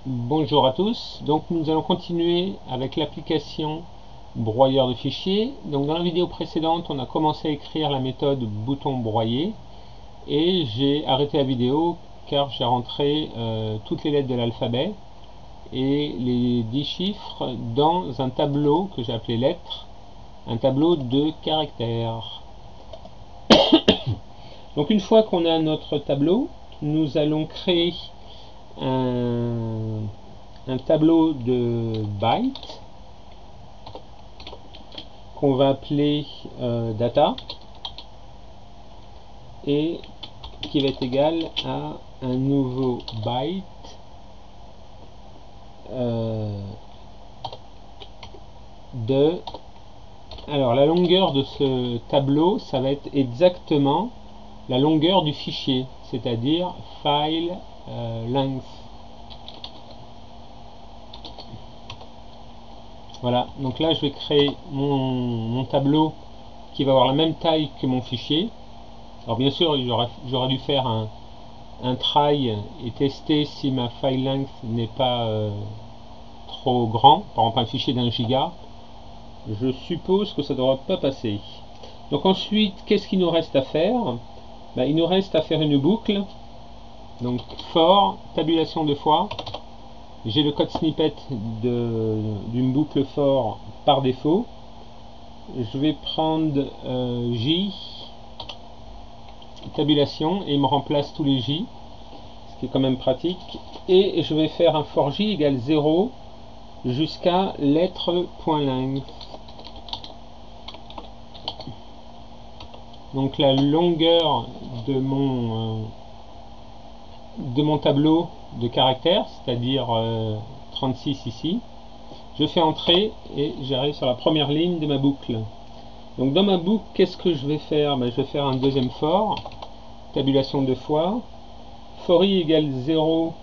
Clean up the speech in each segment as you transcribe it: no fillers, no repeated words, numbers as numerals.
Bonjour à tous, donc nous allons continuer avec l'application broyeur de fichiers. Donc dans la vidéo précédente on a commencé à écrire la méthode bouton broyer et j'ai arrêté la vidéo car j'ai rentré toutes les lettres de l'alphabet et les 10 chiffres dans un tableau que j'ai appelé lettres, un tableau de caractères. Donc une fois qu'on a notre tableau, nous allons créer un tableau de bytes qu'on va appeler data et qui va être égal à un nouveau byte alors la longueur de ce tableau, ça va être exactement la longueur du fichier, c'est-à-dire file length. Voilà, donc là je vais créer mon tableau qui va avoir la même taille que mon fichier. Alors bien sûr j'aurais dû faire un try et tester si ma file length n'est pas trop grand, par exemple un fichier d'1 giga. Je suppose que ça ne devrait pas passer. Donc ensuite, qu'est-ce qu'il nous reste à faire? Il nous reste à faire une boucle. Donc for, tabulation 2 fois. J'ai le code snippet d'une boucle for par défaut. Je vais prendre J, tabulation, et il me remplace tous les J, ce qui est quand même pratique. Et je vais faire un for J égale 0 jusqu'à lettre.length. Donc la longueur de mon tableau de caractères, c'est-à-dire 36 ici, je fais entrer et j'arrive sur la première ligne de ma boucle. Donc dans ma boucle, qu'est-ce que je vais faire? Je vais faire un deuxième for, tabulation 2 fois, for i égale 0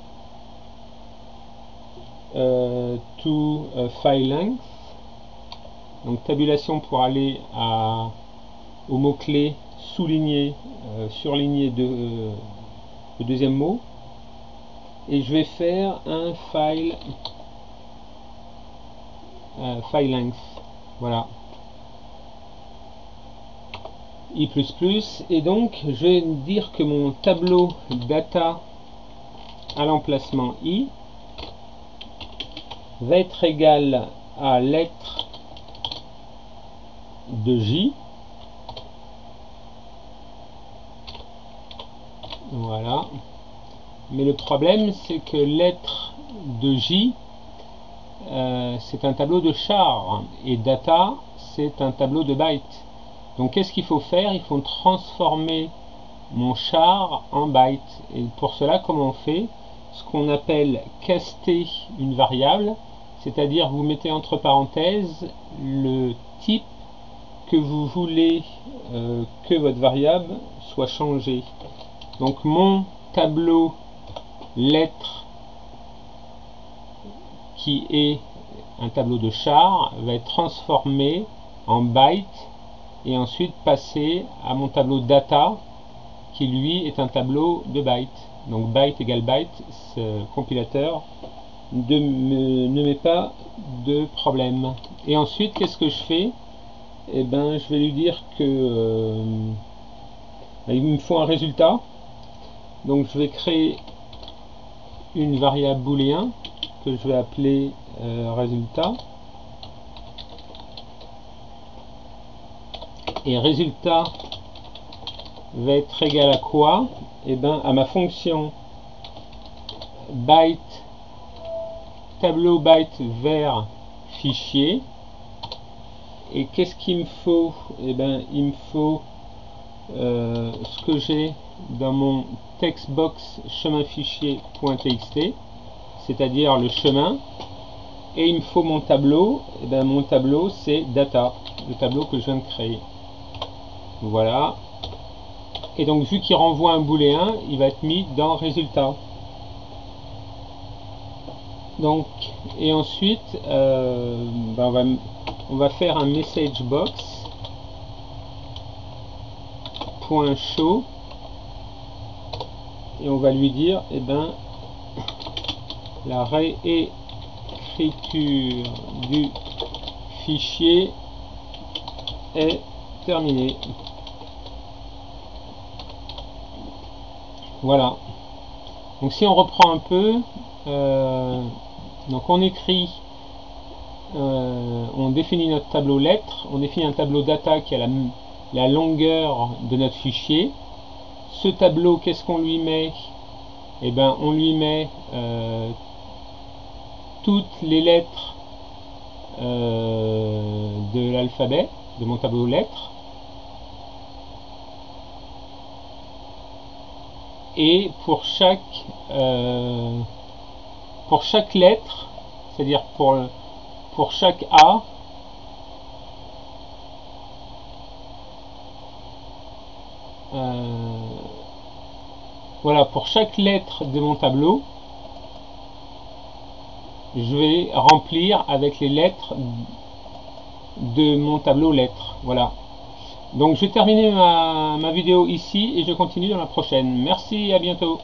to file length, donc tabulation pour aller au mot-clé souligné, surligné le deuxième mot, et je vais faire un file length, voilà, i++, et donc je vais dire que mon tableau data à l'emplacement i va être égal à lettre de J. Voilà. Mais le problème, c'est que lettre de J, c'est un tableau de char, et data, c'est un tableau de bytes. Donc qu'est-ce qu'il faut faire? Il faut transformer mon char en byte. Et pour cela, comment on fait? Ce qu'on appelle caster une variable, c'est-à-dire vous mettez entre parenthèses le type que vous voulez que votre variable soit changée. Donc mon tableau lettres qui est un tableau de char va être transformé en byte et ensuite passer à mon tableau data qui lui est un tableau de byte. Donc byte égale byte, ce compilateur ne met pas de problème. Et ensuite qu'est-ce que je fais? Eh ben je vais lui dire que il me faut un résultat. Donc je vais créer une variable booléen que je vais appeler résultat, et résultat va être égal à quoi? Et ben à ma fonction byte tableau byte vers fichier. Et qu'est-ce qu'il me faut? Et ben il me faut ce que j'ai dans mon textbox chemin fichier.txt, c'est-à-dire le chemin, et il me faut mon tableau. Et ben mon tableau c'est data, le tableau que je viens de créer. Voilà. Et donc vu qu'il renvoie un booléen, il va être mis dans résultat. Donc et ensuite on va faire un message box .show et on va lui dire la réécriture du fichier est terminée. Voilà. Donc si on reprend un peu, donc on écrit, on définit notre tableau lettres, on définit un tableau data qui a la longueur de notre fichier. Ce tableau, qu'est-ce qu'on lui met? Eh ben, on lui met toutes les lettres de l'alphabet, de mon tableau lettres. Et pour chaque lettre, c'est-à-dire pour chaque A, voilà, pour chaque lettre de mon tableau, je vais remplir avec les lettres de mon tableau lettres. Voilà. Donc je vais terminer ma vidéo ici et je continue dans la prochaine. Merci, à bientôt.